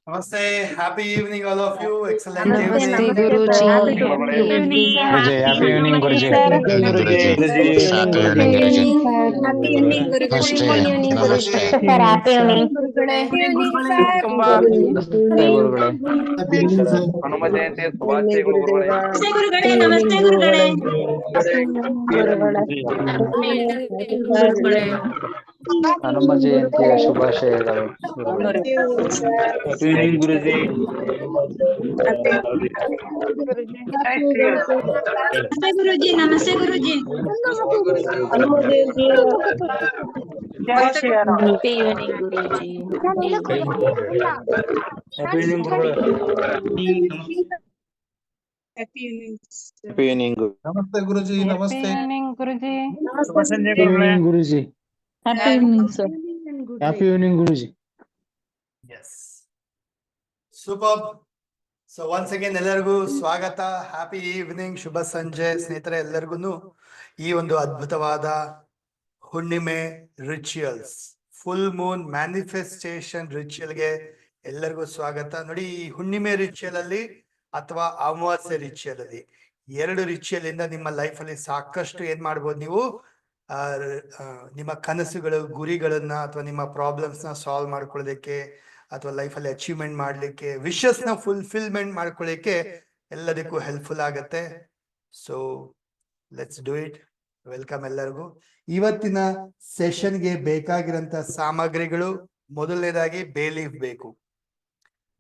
Namaste. Happy evening, all of you. Excellent Namaste, evening. Guruji. Happy evening, sir. Happy evening, Guruji. Happy Happy evening, Guruji. Happy evening, Guruji. Namaste. Sir, happy evening. Happy evening, sir. ನಮಸ್ತೆ ಗುರುಗಳೇ. ಹನುಮ ಜಯಂತಿ ಶುಭಾಶಯಗಳು ಗುರುಗಳೇ. ನಮಸ್ತೆ ಗುರುಗಳೇ. ಹನುಮ ಜಯಂತಿಯ ಶುಭಾಶಯಗಳು ಗುರುಗಳೇ. ನಮಸ್ತೆ ಗುರುಜಿ. ನಮಸ್ತೆ ಗುರುಜಿ. Happy evening, Guruji. Happy evening. Happy evening, Namaste, Guruji. Namaste. Guruji. Happy evening, Guruji. Happy evening, sir. Happy evening, Guruji. Yes. Superb. So once again ಎಲ್ಲರಿಗೂ ಸ್ವಾಗತ. ಹ್ಯಾಪಿ ಈವ್ನಿಂಗ್, ಶುಭ ಸಂಜೆ ಸ್ನೇಹಿತರೆ ಎಲ್ಲರಿಗೂ. ಈ ಒಂದು ಅದ್ಭುತವಾದ ಹುಣ್ಣಿಮೆ ರಿಚುಯಲ್ಸ್, ಫುಲ್ ಮೂನ್ ಮ್ಯಾನಿಫೆಸ್ಟೇಷನ್ ರಿಚುಯಲ್ಗೆ ಎಲ್ಲರಿಗೂ ಸ್ವಾಗತ. ನೋಡಿ, ಈ ಹುಣ್ಣಿಮೆ ರಿಚುಯಲ್ ಅಲ್ಲಿ ಅಥವಾ ಅಮಾವಾಸ್ಯೆ ರಿಚುಯಲ್ ಅಲ್ಲಿ ಎರಡು ರಿಚುಯಲ್ ಇಂದ ನಿಮ್ಮ ಲೈಫ್ ಅಲ್ಲಿ ಸಾಕಷ್ಟು ಏನ್ ಮಾಡ್ಬೋದು ನೀವು, ನಿಮ್ಮ ಕನಸುಗಳು, ಗುರಿಗಳನ್ನ ಅಥವಾ ನಿಮ್ಮ ಪ್ರಾಬ್ಲಮ್ಸ್ ನ ಸಾಲ್ವ್ ಮಾಡ್ಕೊಳ್ಳೋದಕ್ಕೆ ಅಥವಾ ಲೈಫಲ್ಲಿ ಅಚೀವ್ಮೆಂಟ್ ಮಾಡ್ಲಿಕ್ಕೆ, ವಿಶಸ್ ನ ಫುಲ್ಫಿಲ್ಮೆಂಟ್ ಮಾಡ್ಕೊಳ್ಳಿಕ್ಕೆ ಎಲ್ಲದಕ್ಕೂ ಹೆಲ್ಪ್ಫುಲ್ ಆಗತ್ತೆ. So let's do it. Welcome ಎಲ್ಲರಿಗೂ. ಇವತ್ತಿನ ಸೆಷನ್ಗೆ ಬೇಕಾಗಿರೋಂತ ಸಾಮಗ್ರಿಗಳು, ಮೊದಲನೇದಾಗಿ ಬೇಲೀಫ್ ಬೇಕು.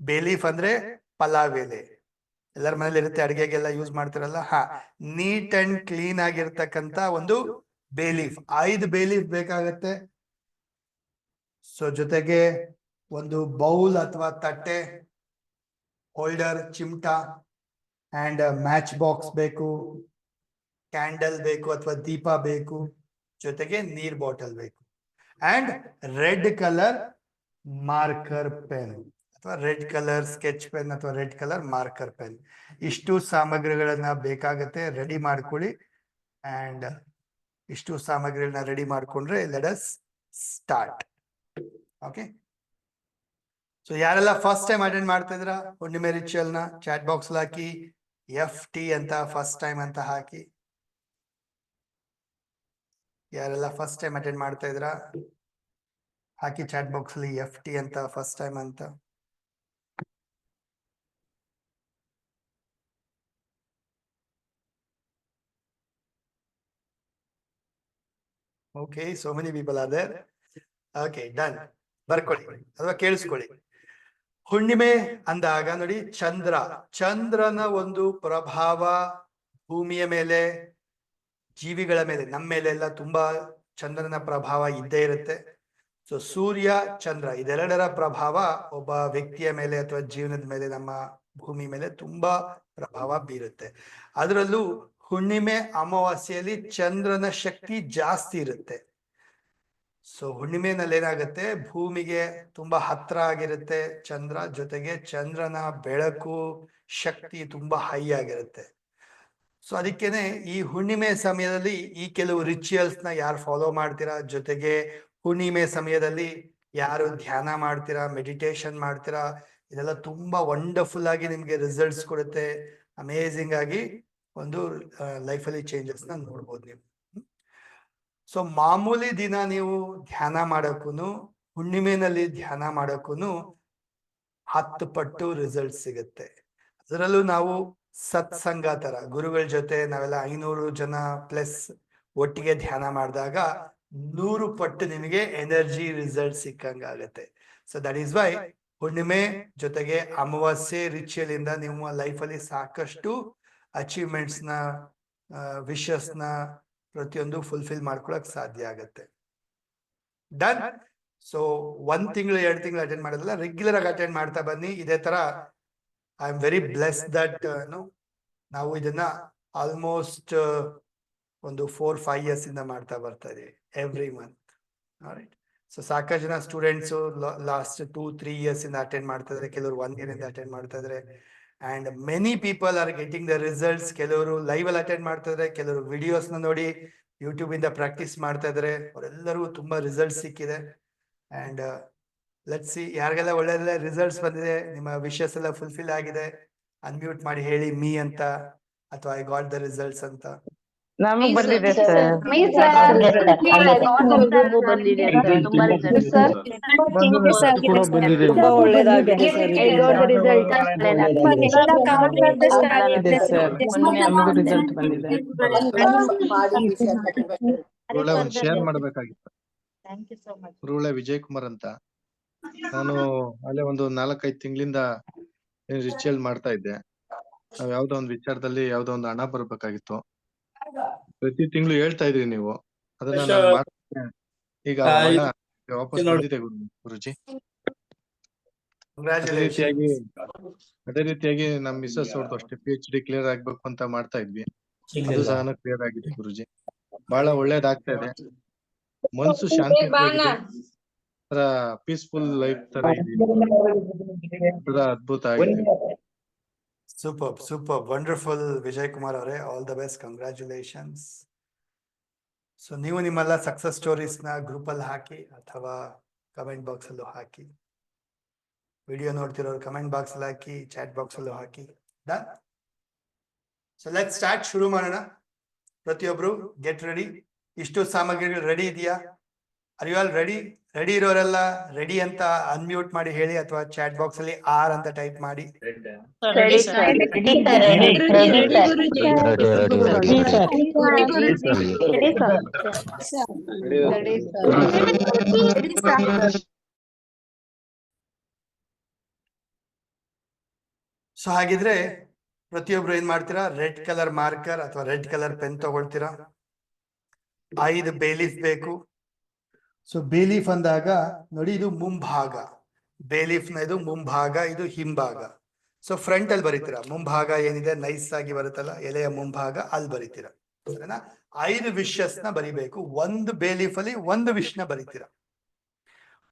ಬೇಲೀಫ್ ಅಂದ್ರೆ ಪಲಾವ್ ಎಲೆ. ಎಲ್ಲರ ಮನೇಲಿ ಇರುತ್ತೆ, ಅಡಿಗೆಗೆಲ್ಲ ಯೂಸ್ ಮಾಡ್ತಾರಲ್ಲ. ನೀಟ್ ಅಂಡ್ ಕ್ಲೀನ್ ಆಗಿರ್ತಕ್ಕಂತ ಒಂದು ಬೇಲೀಫ್, 5 ಬೇಲೀಫ್ ಬೇಕಾಗತ್ತೆ. ಸೊ ಜೊತೆಗೆ ಒಂದು ಬೌಲ್ ಅಥವಾ ತಟ್ಟೆ, ಹೋಲ್ಡರ್, ಚಿಮಟ ಅಂಡ್ ಮ್ಯಾಚ್ ಬಾಕ್ಸ್ ಬೇಕು, ಕ್ಯಾಂಡಲ್ ಬೇಕು ಅಥವಾ ದೀಪ ಬೇಕು, ಜೊತೆಗೆ ನೀರ್ ಬಾಟಲ್ ಬೇಕು, and red colour marker pen ಅಥವಾ ರೆಡ್ ಕಲರ್ ಸ್ಕೆಚ್ ಪೆನ್ ಅಥವಾ ರೆಡ್ ಕಲರ್ ಮಾರ್ಕರ್ ಪೆನ್. ಇಷ್ಟು ಸಾಮಗ್ರಿಗಳನ್ನ ಬೇಕಾಗತ್ತೆ. ರೆಡಿ ಮಾಡ್ಕೊಳ್ಳಿ. ಅಂಡ್ ಇಷ್ಟು ಸಾಮಗ್ರಿಗಳನ್ನ ರೆಡಿ ಮಾಡ್ಕೊಂಡ್ರೆ let us start. Okay. So ಯಾರೆಲ್ಲ ಫಸ್ಟ್ ಟೈಮ್ ಅಟೆಂಡ್ ಮಾಡ್ತಾ ಇದ್ರ ಹುಣ್ಣಿಮೆ ರಿಚುಯಲ್ ನ ಚಾಟ್ ಬಾಕ್ಸ್ ಹಾಕಿ FT ಅಂತ ಫಸ್ಟ್ ಟೈಮ್ ಅಂತ ಹಾಕಿ. ಯಾರೆಲ್ಲ ಫಸ್ಟ್ ಟೈಮ್ ಅಟೆಂಡ್ ಮಾಡ್ತಾ ಇದ್ರ ಹಾಕಿ ಚಾಟ್ ಬಾಕ್ಸ್ ಅಲ್ಲಿ FT ಅಂತ ಫಸ್ಟ್ ಟೈಮ್ ಅಂತ. Okay, so many people are there. Okay, done. ಬರ್ಕೊಳ್ಳಿ ಅಥವಾ ಕೇಳಿಸ್ಕೊಳ್ಳಿ. ಹುಣ್ಣಿಮೆ ಅಂದಾಗ ನೋಡಿ, ಚಂದ್ರನ ಒಂದು ಪ್ರಭಾವ ಭೂಮಿಯ ಮೇಲೆ, ಜೀವಿಗಳ ಮೇಲೆ, ನಮ್ಮ ಮೇಲೆ ಎಲ್ಲ ತುಂಬಾ ಚಂದ್ರನ ಪ್ರಭಾವ ಇದ್ದೇ ಇರುತ್ತೆ. ಸೊ ಸೂರ್ಯ, ಚಂದ್ರ ಇದೆರಡರ ಪ್ರಭಾವ ಒಬ್ಬ ವ್ಯಕ್ತಿಯ ಮೇಲೆ ಅಥವಾ ಜೀವನದ ಮೇಲೆ, ನಮ್ಮ ಭೂಮಿ ಮೇಲೆ ತುಂಬಾ ಪ್ರಭಾವ ಬೀರುತ್ತೆ. ಅದರಲ್ಲೂ ಹುಣ್ಣಿಮೆ ಅಮಾವಾಸ್ಯೆಯಲ್ಲಿ ಚಂದ್ರನ ಶಕ್ತಿ ಜಾಸ್ತಿ ಇರುತ್ತೆ. ಸೊ ಹುಣ್ಣಿಮೆನಲ್ಲಿ ಏನಾಗುತ್ತೆ, ಭೂಮಿಗೆ ತುಂಬಾ ಹತ್ರ ಆಗಿರುತ್ತೆ ಚಂದ್ರ, ಜೊತೆಗೆ ಚಂದ್ರನ ಬೆಳಕು ಶಕ್ತಿ ತುಂಬಾ ಹೈ ಆಗಿರುತ್ತೆ. ಸೊ ಅದಕ್ಕೇನೆ ಈ ಹುಣ್ಣಿಮೆ ಸಮಯದಲ್ಲಿ ಈ ಕೆಲವು ರಿಚುಯಲ್ಸ್ ನ ಯಾರು ಫಾಲೋ ಮಾಡ್ತೀರಾ, ಜೊತೆಗೆ ಹುಣ್ಣಿಮೆ ಸಮಯದಲ್ಲಿ ಯಾರು ಧ್ಯಾನ ಮಾಡ್ತೀರಾ, ಮೆಡಿಟೇಷನ್ ಮಾಡ್ತೀರಾ, ಇದೆಲ್ಲ ತುಂಬಾ ವಂಡರ್ಫುಲ್ ಆಗಿ ನಿಮ್ಗೆ ರಿಸಲ್ಟ್ಸ್ ಕೊಡುತ್ತೆ. ಅಮೇಝಿಂಗ್ ಆಗಿ ಒಂದು ಲೈಫಲ್ಲಿ ಚೇಂಜಸ್ ನ ನೋಡ್ಬೋದು ನೀವು. ಸೊ ಮಾಮೂಲಿ ದಿನ ನೀವು ಧ್ಯಾನ ಮಾಡೋಕ್ಕೂ ಹುಣ್ಣಿಮೆನಲ್ಲಿ ಧ್ಯಾನ ಮಾಡೋಕ್ಕೂ 10 ಪಟ್ಟು ರಿಸಲ್ಟ್ ಸಿಗುತ್ತೆ. ಅದರಲ್ಲೂ ನಾವು ಸತ್ಸಂಗ ತರ ಗುರುಗಳ ಜೊತೆ ನಾವೆಲ್ಲ 500 ಜನ ಪ್ಲಸ್ ಒಟ್ಟಿಗೆ ಧ್ಯಾನ ಮಾಡಿದಾಗ 100 ಪಟ್ಟು ನಿಮಗೆ ಎನರ್ಜಿ ರಿಸಲ್ಟ್ ಸಿಕ್ಕಂಗಾಗತ್ತೆ. ಸೊ ದಟ್ ಈಸ್ ವೈ ಹುಣ್ಣಿಮೆ ಜೊತೆಗೆ ಅಮಾವಾಸ್ಯೆ ರಿಚುಯಲ್ ಇಂದ ನಿಮ್ಮ ಲೈಫಲ್ಲಿ ಸಾಕಷ್ಟು ಅಚೀವ್ಮೆಂಟ್ಸ್ ನ, ವಿಶಸ್ ನ ಪ್ರತಿಯೊಂದು ಫುಲ್ಫಿಲ್ ಮಾಡ್ಕೊಳಕ್ ಸಾಧ್ಯ ಆಗತ್ತೆ. ಡನ್. ಸೊ 1 ತಿಂಗಳು 2 ತಿಂಗಳು ಅಟೆಂಡ್ ಮಾಡೋದಲ್ಲ, ರೆಗ್ಯುಲರ್ ಆಗಿ ಅಟೆಂಡ್ ಮಾಡ್ತಾ ಬನ್ನಿ. ಇದೇ ತರ I am very blessed that ನಾವು ಇದನ್ನ ಆಲ್ಮೋಸ್ಟ್ ಒಂದು 4-5 ಇಯರ್ಸ್ ಇಂದ ಮಾಡ್ತಾ ಬರ್ತಾ ಇದೀವಿ, ಎವ್ರಿ ಮಂತ್. ರೈಟ್. ಸೊ ಸಾಕಷ್ಟು ಜನ ಸ್ಟೂಡೆಂಟ್ಸ್ ಲಾಸ್ಟ್ 2-3 ಇಯರ್ಸ್ ಇಂದ ಅಟೆಂಡ್ ಮಾಡ್ತಾ ಇದಾರೆ, ಕೆಲವರು 1 ಇಯರ್ ಇಂದ ಅಟೆಂಡ್ ಮಾಡ್ತಾ ಇದಾರೆ. And many people are getting the results. ಕೆಲವರು ಲೈವ್ ಅಲ್ಲಿ ಅಟೆಂಡ್ ಮಾಡ್ತಾ ಇದಾರೆ, ಕೆಲವರು ವಿಡಿಯೋಸ್ ನ ನೋಡಿ ಯೂಟ್ಯೂಬ್ ಇಂದ ಪ್ರಾಕ್ಟೀಸ್ ಮಾಡ್ತಾ ಇದಾರೆ. ಅವರೆಲ್ಲರಿಗೂ ತುಂಬಾ ರಿಸಲ್ಟ್ ಸಿಕ್ಕಿದೆ. ಅಂಡ್ ಲೆಟ್ಸ್ ಸಿ ಯಾರಿಗೆಲ್ಲ ಒಳ್ಳೆ ರಿಸಲ್ಟ್ಸ್ ಬಂದಿದೆ, ನಿಮ್ಮ ವಿಶಸ್ ಎಲ್ಲ ಫುಲ್ಫಿಲ್ ಆಗಿದೆ. ಅನ್ಮ್ಯೂಟ್ ಮಾಡಿ ಹೇಳಿ ಮೀ ಅಂತ ಅಥವಾ ಐ ಗಾಟ್ ದ ರಿಸಲ್ಟ್ಸ್ ಅಂತ. ನಮಗ್ ಬಂದಿದೆ Sir. ಸರ್. ಎಲ್ರಿಗೂ ಬಂದಿದೆ sir. ತುಂಬಾ result. ಕೂಡ ಬಂದಿದೆ ತುಂಬಾ ಒಳ್ಳೇದಾಗಿದೆ sir. I got the result. ಇದೆ ಸರ್. ನಮಗೂ ರಿಸಲ್ಟ್ ಬಂದಿದೆ. ರೂಳೆ ಒಂದ್ ಶೇರ್ ಮಾಡ್ಬೇಕಾಗಿತ್ತು. ರೂಳೆ ವಿಜಯ್ ಕುಮಾರ್ ಅಂತ. ನಾನು ಅಲ್ಲೇ ಒಂದು 4-5 ತಿಂಗಳಿಂದ ರಿಚುವಲ್ ಮಾಡ್ತಾ ಇದ್ದೆ. ನಾವ್ ಯಾವ್ದೋ ಒಂದು ವಿಚಾರದಲ್ಲಿ ಯಾವ್ದೋ ಒಂದು ಹಣ ಬರ್ಬೇಕಾಗಿತ್ತು. ಪ್ರತಿ ತಿಂಗಳು ಹೇಳ್ತಾ ಇದ್ರಿ ನೀವು, ಅದನ್ನ ನಾನು ಮಾಡ್ತೇನೆ. ಈಗ ಆ ಹಣ ವಾಪಸ್ ಬಂದಿದೆ ಗುರುಜಿ. ಅದೇ ರೀತಿಯಾಗಿ ನಮ್ ಮಿಸಸ್ ಅವ್ರದ್ದು ಅಷ್ಟೇ PhD ಕ್ಲಿಯರ್ ಆಗ್ಬೇಕು ಅಂತ ಮಾಡ್ತಾ ಇದ್ವಿ. ಅದು ಸಹ ಕ್ಲಿಯರ್ ಆಗಿದೆ ಗುರುಜಿ. ಬಹಳ ಒಳ್ಳೇದಾಗ್ತಾ ಇದೆ. ಮನ್ಸು ಶಾಂತಿ ಪೀಸ್ಫುಲ್ ಲೈಫ್ ತರ ಇದೆ. ಅದ್ಭುತ ಆಗಿದೆ. ಸೂಪರ್ ವಂಡರ್ಫುಲ್ ವಿಜಯ್ ಕುಮಾರ್ ಅವರೇ, all the best, congratulations. So ನೀವು ನಿಮ್ಮೆಲ್ಲ ಸಕ್ಸಸ್ ಸ್ಟೋರೀಸ್ ನ ಗ್ರೂಪ್ ಅಲ್ಲಿ ಹಾಕಿ ಅಥವಾ ಕಮೆಂಟ್ ಬಾಕ್ಸ್ ಅಲ್ಲೂ ಹಾಕಿ. ವಿಡಿಯೋ ನೋಡ್ತಿರೋರು ಕಮೆಂಟ್ ಬಾಕ್ಸ್ ಅಲ್ಲಿ ಹಾಕಿ, ಚಾಟ್ ಬಾಕ್ಸ್ ಅಲ್ಲೂ ಹಾಕಿ. ಡನ್. ಸೊ ಲೆಟ್ ಸ್ಟಾರ್ಟ್, ಶುರು ಮಾಡೋಣ. ಪ್ರತಿಯೊಬ್ರು ಗೆಟ್ ರೆಡಿ. ಇಷ್ಟು ಸಾಮಗ್ರಿಗಳು ರೆಡಿ ಇದೆಯಾ? Are you all ready? Ready ಇರೋರೆಲ್ಲ ರೆಡಿ ಅಂತ ಅನ್ಮ್ಯೂಟ್ ಮಾಡಿ ಹೇಳಿ ಅಥವಾ ಚಾಟ್ ಬಾಕ್ಸ್ ಅಲ್ಲಿ ಆರ್ ಅಂತ ಟೈಪ್ ಮಾಡಿ. Ready, sir. ಸೊ ಹಾಗಿದ್ರೆ ಪ್ರತಿಯೊಬ್ರು ಏನ್ ಮಾಡ್ತೀರಾ? ರೆಡ್ ಕಲರ್ ಮಾರ್ಕರ್ ಅಥವಾ ರೆಡ್ ಕಲರ್ ಪೆನ್ ತಗೊಳ್ತೀರಾ. 5 ಬೇಲೀಫ್ ಬೇಕು. ಸೊ ಬೇಲೀಫ್ ಅಂದಾಗ ನೋಡಿ, ಇದು ಮುಂಭಾಗ. ಬೇಲೀಫ್ ನ ಇದು ಮುಂಭಾಗ, ಇದು ಹಿಂಭಾಗ. ಸೊ ಫ್ರಂಟ್ ಅಲ್ಲಿ ಬರೀತೀರಾ. ಮುಂಭಾಗ ಏನಿದೆ ನೈಸ್ ಆಗಿ ಬರುತ್ತಲ್ಲ, ಎಲೆಯ ಮುಂಭಾಗ, ಅಲ್ಲಿ ಬರೀತೀರಾ. 5 ವಿಶಸ್ ನ ಬರಿಬೇಕು. ಒಂದು ಬೇಲೀಫ್ ಅಲ್ಲಿ ಒಂದು ವಿಶ್ ನ ಬರೀತೀರಾ.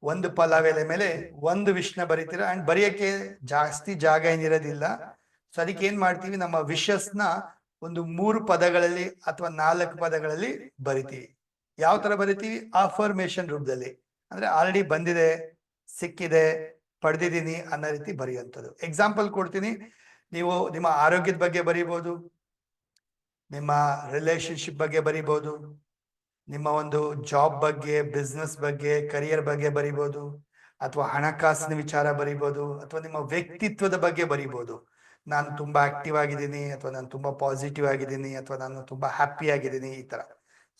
ಒಂದು ಪಲಾವ್ ಎಲೆ ಮೇಲೆ ಒಂದು ವಿಶ್ ನ ಬರೀತೀರಾ. ಅಂಡ್ ಬರೆಯಕ್ಕೆ ಜಾಸ್ತಿ ಜಾಗ ಏನಿರೋದಿಲ್ಲ. ಸೊ ಅದಕ್ಕೆ ಏನ್ ಮಾಡ್ತೀವಿ, ನಮ್ಮ ವಿಶಸ್ ನ ಒಂದು 3 ಪದಗಳಲ್ಲಿ ಅಥವಾ 4 ಪದಗಳಲ್ಲಿ ಬರಿತೀವಿ. ಯಾವ ತರ ಬರಿತೀವಿ? ಅಫರ್ಮೇಶನ್ ರೂಪದಲ್ಲಿ. ಅಂದ್ರೆ ಆಲ್ರೆಡಿ ಬಂದಿದೆ, ಸಿಕ್ಕಿದೆ, ಪಡೆದಿದ್ದೀನಿ ಅನ್ನೋ ರೀತಿ ಬರೆಯುವಂಥದ್ದು. ಎಕ್ಸಾಂಪಲ್ ಕೊಡ್ತೀನಿ. ನೀವು ನಿಮ್ಮ ಆರೋಗ್ಯದ ಬಗ್ಗೆ ಬರೀಬಹುದು, ನಿಮ್ಮ ರಿಲೇಶನ್ಶಿಪ್ ಬಗ್ಗೆ ಬರೀಬಹುದು, ನಿಮ್ಮ ಒಂದು ಜಾಬ್ ಬಗ್ಗೆ, ಬಿಸ್ನೆಸ್ ಬಗ್ಗೆ, ಕರಿಯರ್ ಬಗ್ಗೆ ಬರೀಬಹುದು, ಅಥವಾ ಹಣಕಾಸಿನ ವಿಚಾರ ಬರೀಬಹುದು, ಅಥವಾ ನಿಮ್ಮ ವ್ಯಕ್ತಿತ್ವದ ಬಗ್ಗೆ ಬರೀಬಹುದು. ನಾನು ತುಂಬಾ ಆಕ್ಟಿವ್ ಆಗಿದ್ದೀನಿ, ಅಥವಾ ನಾನು ತುಂಬಾ ಪಾಸಿಟಿವ್ ಆಗಿದ್ದೀನಿ, ಅಥವಾ ನಾನು ತುಂಬಾ ಹ್ಯಾಪಿ ಆಗಿದ್ದೀನಿ, ಈ ತರ.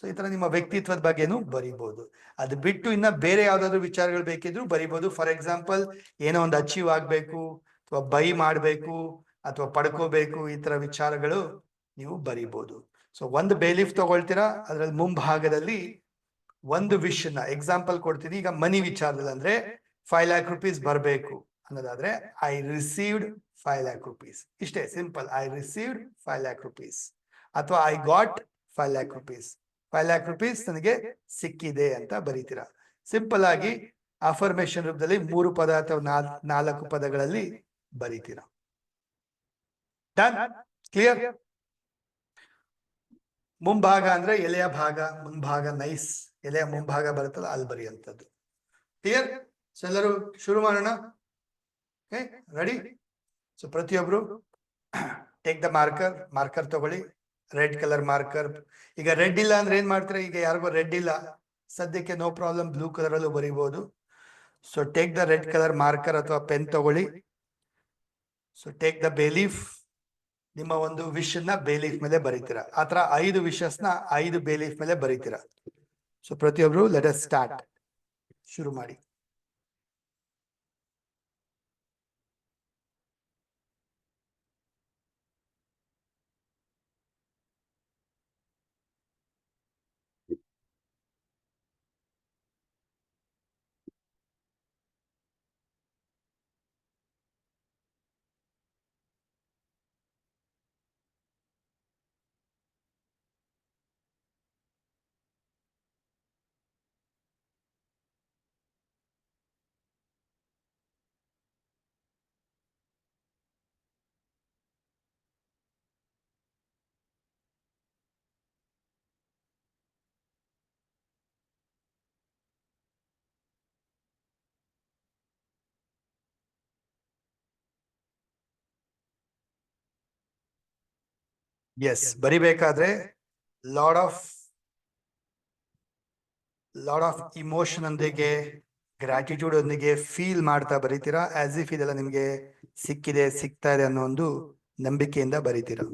ಸೊ ಈ ತರ ನಿಮ್ಮ ವ್ಯಕ್ತಿತ್ವದ ಬಗ್ಗೆನೂ ಬರೀಬಹುದು. ಅದು ಬಿಟ್ಟು ಇನ್ನ ಬೇರೆ ಯಾವ್ದಾದ್ರು ವಿಚಾರಗಳು ಬೇಕಿದ್ರು ಬರೀಬಹುದು. ಫಾರ್ ಎಕ್ಸಾಂಪಲ್, ಏನೋ ಒಂದು ಅಚೀವ್ ಆಗ್ಬೇಕು, ಅಥವಾ ಬೈ ಮಾಡ್ಬೇಕು, ಅಥವಾ ಪಡ್ಕೋಬೇಕು, ಈ ತರ ವಿಚಾರಗಳು ನೀವು ಬರೀಬಹುದು. ಸೊ ಒಂದು ಬೇಲೀಫ್ ತಗೊಳ್ತೀರಾ, ಅದ್ರಲ್ಲಿ ಮುಂಭಾಗದಲ್ಲಿ ಒಂದು ವಿಶ್ ನ ಎಕ್ಸಾಂಪಲ್ ಕೊಡ್ತೀನಿ. ಈಗ ಮನಿ ವಿಚಾರದಲ್ಲಿ ಅಂದ್ರೆ 5 lakhs rupees ಬರಬೇಕು ಅನ್ನೋದಾದ್ರೆ ಐ ರಿಸೀವ್ಡ್ 5 lakhs rupees. ಇಷ್ಟೇ simple. I received 5 lakhs rupees ಅಥವಾ I got 5 lakhs rupees. 5 lakhs rupees ನನಗೆ ಸಿಕ್ಕಿದೆ ಅಂತ ಬರೀತೀರಾ. ಸಿಂಪಲ್ ಆಗಿ ಅಫರ್ಮೇಶನ್ ರೂಪದಲ್ಲಿ 3 ಪದ ಅಥವಾ 4 ಪದಗಳಲ್ಲಿ ಬರೀತೀರಾ. ಡನ್? ಕ್ಲಿಯರ್? ಮುಂಭಾಗ ಅಂದ್ರೆ ಎಲೆಯ ಭಾಗ, ಮುಂಭಾಗ ನೈಸ್, ಎಲೆಯ ಮುಂಭಾಗ ಬರುತ್ತಲ್ಲ, ಅಲ್ಲಿ ಬರೆಯುವಂಥದ್ದು. ಕ್ಲಿಯರ್? ಸೊ ಎಲ್ಲರೂ ಶುರು ಮಾಡೋಣ. ರೆಡಿ? ಸೊ ಪ್ರತಿಯೊಬ್ರು ಟೇಕ್ ದ ಮಾರ್ಕರ್ ತಗೊಳ್ಳಿ. Red colour marker. ಈಗ ರೆಡ್ ಇಲ್ಲ ಅಂದ್ರೆ ಏನ್ ಮಾಡ್ತೀರಾ? ಈಗ ಯಾರಿಗೋ ರೆಡ್ ಇಲ್ಲ ಸದ್ಯಕ್ಕೆ, ನೋ ಪ್ರಾಬ್ಲಮ್, ಬ್ಲೂ ಕಲರ್ ಅಲ್ಲೂ ಬರೀಬಹುದು. So take the red colour marker ಅಥವಾ ಪೆನ್ ತಗೊಳ್ಳಿ. So take the bay leaf. ನಿಮ್ಮ ಒಂದು ವಿಶ್ ನ ಬೇಲೀಫ್ ಮೇಲೆ ಬರೀತೀರಾ. ಆತರ 5 ವಿಶಸ್ ನ 5 ಬೇಲೀಫ್ ಮೇಲೆ ಬರೀತೀರಾ. ಸೊ ಪ್ರತಿಯೊಬ್ರು ಲೆಟ್ ಅಸ್ ಸ್ಟಾರ್ಟ್. ಶುರು ಮಾಡಿ. ಎಸ್, ಬರಿಬೇಕಾದ್ರೆ ಲಾಡ್ ಆಫ್ ಇಮೋಷನ್ ಒಂದಿಗೆ, ಗ್ರಾಟಿಟ್ಯೂಡ್ ಒಂದಿಗೆ ಫೀಲ್ ಮಾಡ್ತಾ ಬರೀತೀರಾ. ಆಸ್ ಇಫ್ ಇದೆಲ್ಲ ನಿಮ್ಗೆ ಸಿಗ್ತಾ ಇದೆ ಅನ್ನೋ ಒಂದು ನಂಬಿಕೆಯಿಂದ ಬರೀತೀರಾ.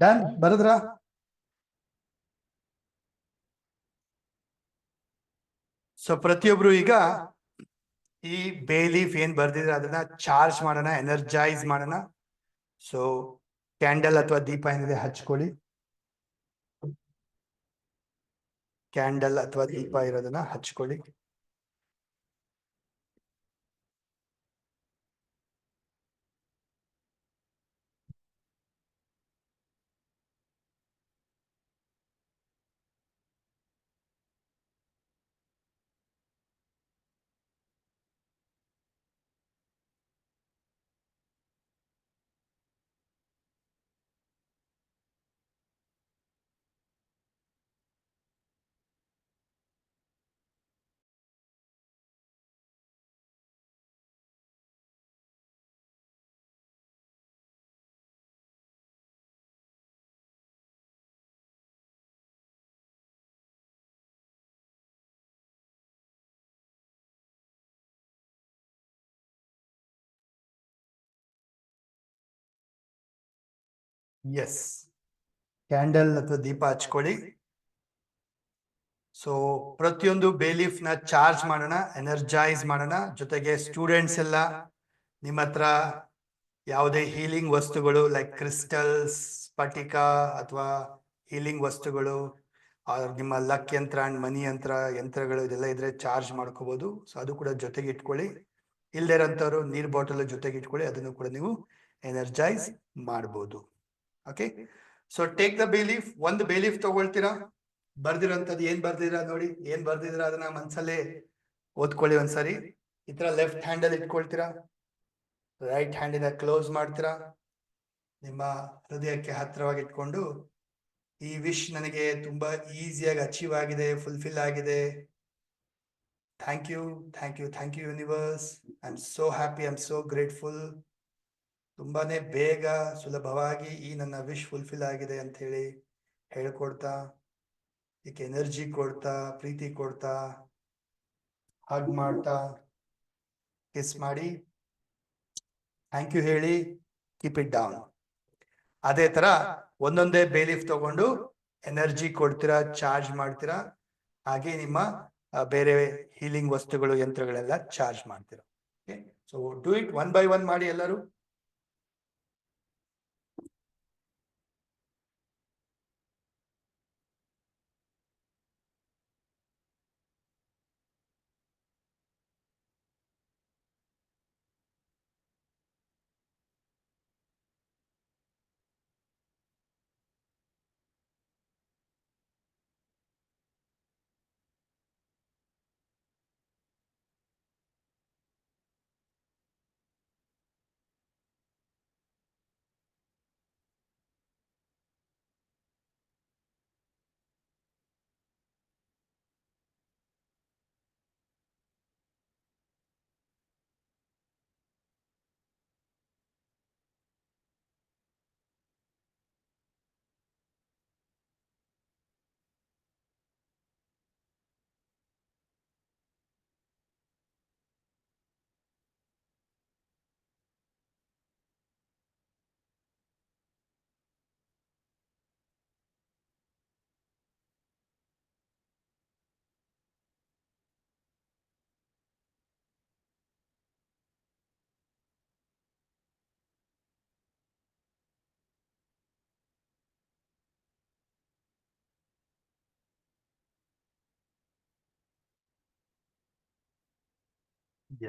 ಡನ್, ಬರದ್ರಾ? ಸೊ ಪ್ರತಿಯೊಬ್ರು ಈಗ ಈ ಬೇ ಲೀಫ್ ಏನ್ ಬರ್ದಿದ್ರೆ ಅದನ್ನ ಚಾರ್ಜ್ ಮಾಡೋಣ, ಎನರ್ಜೈಸ್ ಮಾಡೋಣ. ಸೊ ಕ್ಯಾಂಡಲ್ ಅಥವಾ ದೀಪ ಏನಿದೆ ಹಚ್ಕೊಳ್ಳಿ. ಕ್ಯಾಂಡಲ್ ಅಥವಾ ದೀಪ ಇರೋದನ್ನ ಹಚ್ಕೊಳ್ಳಿ. ಎಸ್, ಕ್ಯಾಂಡಲ್ ಅಥವಾ ದೀಪ ಹಚ್ಕೊಳ್ಳಿ. ಸೊ ಪ್ರತಿಯೊಂದು ಬೇಲೀಫ್ ನ ಚಾರ್ಜ್ ಮಾಡೋಣ, ಎನರ್ಜೈಸ್ ಮಾಡೋಣ. ಜೊತೆಗೆ ಸ್ಟೂಡೆಂಟ್ಸ್ ಎಲ್ಲ ನಿಮ್ಮ ಹತ್ರ ಯಾವುದೇ ಹೀಲಿಂಗ್ ವಸ್ತುಗಳು ಲೈಕ್ ಕ್ರಿಸ್ಟಲ್ಸ್, ಸ್ಫಟಿಕ ಅಥವಾ ಹೀಲಿಂಗ್ ವಸ್ತುಗಳು, ನಿಮ್ಮ ಲಕ್ ಯಂತ್ರ ಅಂಡ್ ಮನಿ ಯಂತ್ರಗಳು ಇದೆಲ್ಲ ಇದ್ರೆ ಚಾರ್ಜ್ ಮಾಡ್ಕೋಬಹುದು. ಸೊ ಅದು ಕೂಡ ಜೊತೆಗೆ ಇಟ್ಕೊಳ್ಳಿ. ಇಲ್ದಿರಂತವ್ರು ನೀರ್ ಬಾಟಲ್ ಜೊತೆಗೆ ಇಟ್ಕೊಳ್ಳಿ, ಅದನ್ನು ಕೂಡ ನೀವು ಎನರ್ಜೈಸ್ ಮಾಡ್ಬೋದು. Okay, so take the bay leaf. ಒಂದು ಬೇಲೀಫ್ ತಗೊಳ್ತೀರಾ, ಬರ್ದಿರೋಂಥದ್ದು ಏನ್ ಬರ್ದಿರಾ ನೋಡಿ, ಏನ್ ಬರ್ದಿದ್ರ ಅದನ್ನ ಮನ್ಸಲ್ಲೇ ಓದ್ಕೊಳ್ಳಿ ಒಂದ್ಸರಿ. ಈ ತರ ಲೆಫ್ಟ್ ಹ್ಯಾಂಡ್ ಅಲ್ಲಿ ಇಟ್ಕೊಳ್ತೀರಾ, ರೈಟ್ ಹ್ಯಾಂಡಿನ ಕ್ಲೋಸ್ ಮಾಡ್ತೀರಾ, ನಿಮ್ಮ ಹೃದಯಕ್ಕೆ ಹತ್ತಿರವಾಗಿ ಇಟ್ಕೊಂಡು ಈ ವಿಶ್ ನನಗೆ ತುಂಬಾ ಈಸಿಯಾಗಿ ಅಚೀವ್ ಆಗಿದೆ, ಫುಲ್ಫಿಲ್ ಆಗಿದೆ. Thank you, thank you, thank you universe. I am so happy, I am so grateful. ತುಂಬಾನೇ ಬೇಗ ಸುಲಭವಾಗಿ ಈ ನನ್ನ ವಿಶ್ ಫುಲ್ಫಿಲ್ ಆಗಿದೆ ಅಂತ ಹೇಳಿ ಹೇಳ್ಕೊಡ್ತಾ, ಇದಕ್ಕೆ ಎನರ್ಜಿ ಕೊಡ್ತಾ, ಪ್ರೀತಿ ಕೊಡ್ತಾ, ಹಗ್ ಮಾಡ್ತಾ, ಕಿಸ್ ಮಾಡಿ, ಥ್ಯಾಂಕ್ ಯು ಹೇಳಿ, ಕೀಪ್ ಇಟ್ ಡೌನ್. ಅದೇ ತರ ಒಂದೊಂದೇ ಬೇಲೀಫ್ ತಗೊಂಡು ಎನರ್ಜಿ ಕೊಡ್ತೀರಾ, ಚಾರ್ಜ್ ಮಾಡ್ತೀರಾ. ಹಾಗೆ ನಿಮ್ಮ ಬೇರೆ ಹೀಲಿಂಗ್ ವಸ್ತುಗಳು, ಯಂತ್ರಗಳೆಲ್ಲ ಚಾರ್ಜ್ ಮಾಡ್ತೀರಾ. So do it one by one ಮಾಡಿ ಎಲ್ಲರೂ.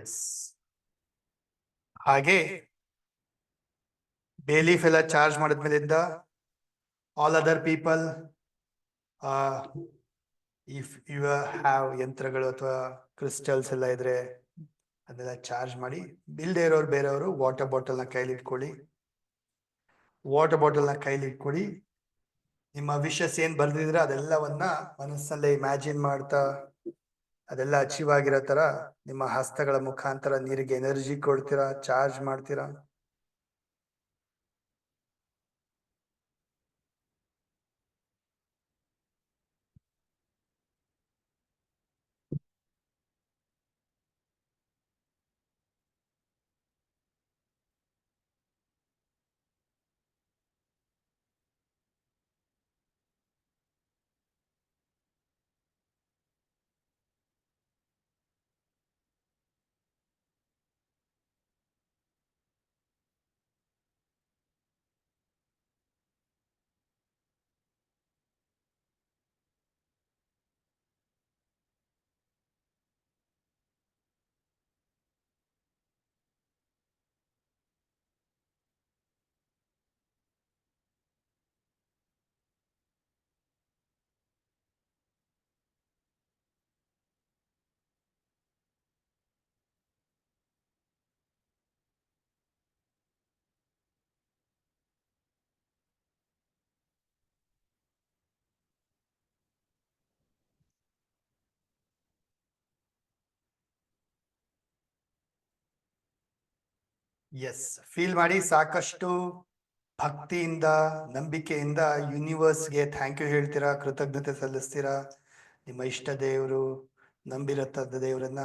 ಎಸ್. ಹಾಗೆ ಬೇಲೀಫ್ ಎಲ್ಲ ಚಾರ್ಜ್ ಮಾಡಿದ್ಮೇಲಿಂದ all other people, if you have ಯಂತ್ರಗಳು ಅಥವಾ ಕ್ರಿಸ್ಟಲ್ಸ್ ಎಲ್ಲ ಇದ್ರೆ ಅದೆಲ್ಲ ಚಾರ್ಜ್ ಮಾಡಿ. ಇಲ್ದೇ ಇರೋರು ಬೇರೆಯವರು ವಾಟರ್ ಬಾಟಲ್ನ ಕೈಲಿ ಇಟ್ಕೊಳ್ಳಿ. ವಾಟರ್ ಬಾಟಲ್ನ ಕೈಲಿ ಇಟ್ಕೊಳ್ಳಿ. ನಿಮ್ಮ ವಿಶಸ್ ಏನ್ ಬರ್ದಿದ್ರೆ ಅದೆಲ್ಲವನ್ನ ಮನಸ್ಸಲ್ಲೇ ಇಮ್ಯಾಜಿನ್ ಮಾಡ್ತಾ ಅದೆಲ್ಲ ಅಚೀವ್ ಆಗಿರೋ ತರ ನಿಮ್ಮ ಹಸ್ತಗಳ ಮುಖಾಂತರ ನೀರಿಗೆ ಎನರ್ಜಿ ಕೊಡ್ತೀರಾ, ಚಾರ್ಜ್ ಮಾಡ್ತೀರಾ. ಎಸ್, ಫೀಲ್ ಮಾಡಿ. ಸಾಕಷ್ಟು ಭಕ್ತಿಯಿಂದ, ನಂಬಿಕೆಯಿಂದ ಯೂನಿವರ್ಸ್ಗೆ ಥ್ಯಾಂಕ್ ಯು ಹೇಳ್ತೀರಾ, ಕೃತಜ್ಞತೆ ಸಲ್ಲಿಸ್ತೀರಾ. ನಿಮ್ಮ ಇಷ್ಟ ದೇವರು, ನಂಬಿರತದ ದೇವರನ್ನ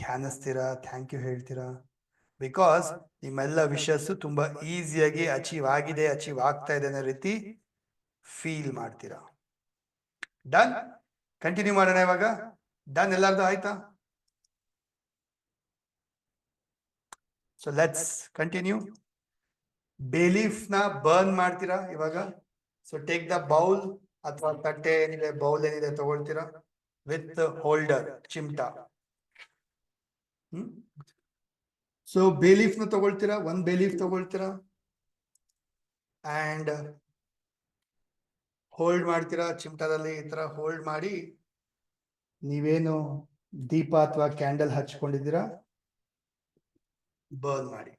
ಧ್ಯಾನಿಸ್ತೀರಾ, ಥ್ಯಾಂಕ್ ಯು ಹೇಳ್ತೀರಾ. ಬಿಕಾಸ್ ನಿಮ್ಮೆಲ್ಲ ವಿಷಸ್ ತುಂಬಾ ಈಸಿಯಾಗಿ ಅಚೀವ್ ಆಗಿದೆ, ಅಚೀವ್ ಆಗ್ತಾ ಇದೆ ಅನ್ನೋ ರೀತಿ ಫೀಲ್ ಮಾಡ್ತೀರಾ. ಡನ್. ಕಂಟಿನ್ಯೂ ಮಾಡೋಣ ಇವಾಗ. ಡನ್, ಎಲ್ಲಾರ್ದು ಆಯ್ತಾ? So let's continue. ಬೇಲೀಫ್ ನ ಬರ್ನ್ ಮಾಡ್ತೀರಾ ಇವಾಗ. ಸೊ ಟೇಕ್ ದ ಬೌಲ್ ಅಥವಾ ತಟ್ಟೆ ಏನಿದೆ, ಬೌಲ್ ಏನಿದೆ ತಗೊಳ್ತೀರಾ ವಿತ್ ಹೋಲ್ಡರ್, ಚಿಮ್ಟಾ. ಸೊ ಬೇಲೀಫ್ ನ ತಗೊಳ್ತೀರಾ, ಒಂದ್ ಬೇಲೀಫ್ ತಗೊಳ್ತೀರಾ ಅಂಡ್ ಹೋಲ್ಡ್ ಮಾಡ್ತೀರಾ ಚಿಮ್ಟಾದಲ್ಲಿ. ಈ ತರ ಹೋಲ್ಡ್ ಮಾಡಿ ನೀವೇನು ದೀಪ ಅಥವಾ ಕ್ಯಾಂಡಲ್ ಹಚ್ಕೊಂಡಿದ್ದೀರಾ ಬರ್ನ್ ಮಾಡಿ.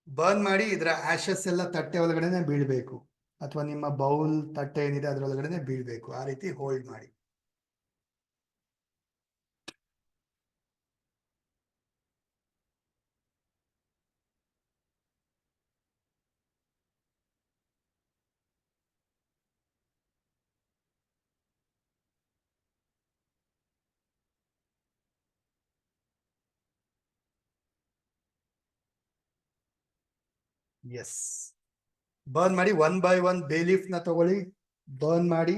ಬರ್ನ್ ಮಾಡಿ ಇದರ ಆಶಸ್ ಎಲ್ಲ ತಟ್ಟೆ ಒಳಗಡೆನೆ ಬೀಳ್ಬೇಕು, ಅಥವಾ ನಿಮ್ಮ ಬೌಲ್ ತಟ್ಟೆ ಏನಿದೆ ಅದರೊಳಗಡೆನೆ ಬೀಳ್ಬೇಕು. ಆ ರೀತಿ ಹೋಲ್ಡ್ ಮಾಡಿ. ಎಸ್, ಬರ್ನ್ ಮಾಡಿ. ಒನ್ ಬೈ ಒನ್ ಬೇಲೀಫ್ ನ ತಗೊಳ್ಳಿ, ಬರ್ನ್ ಮಾಡಿ.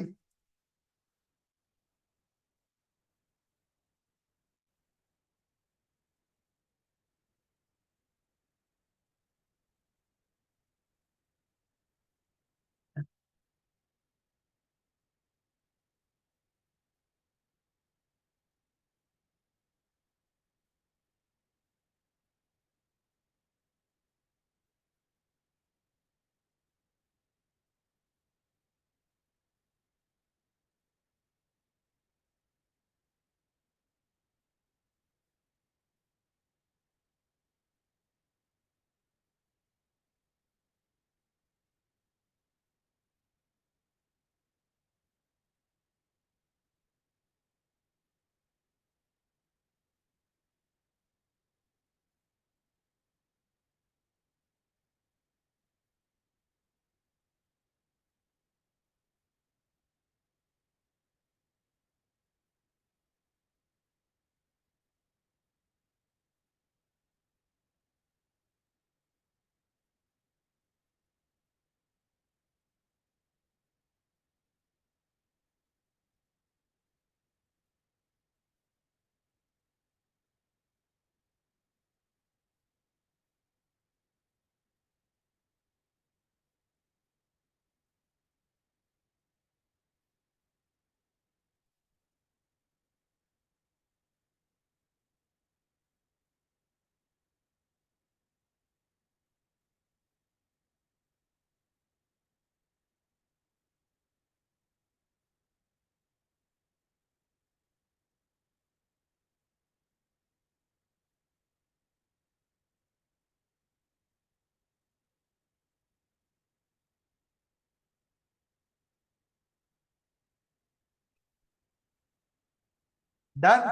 ಡನ್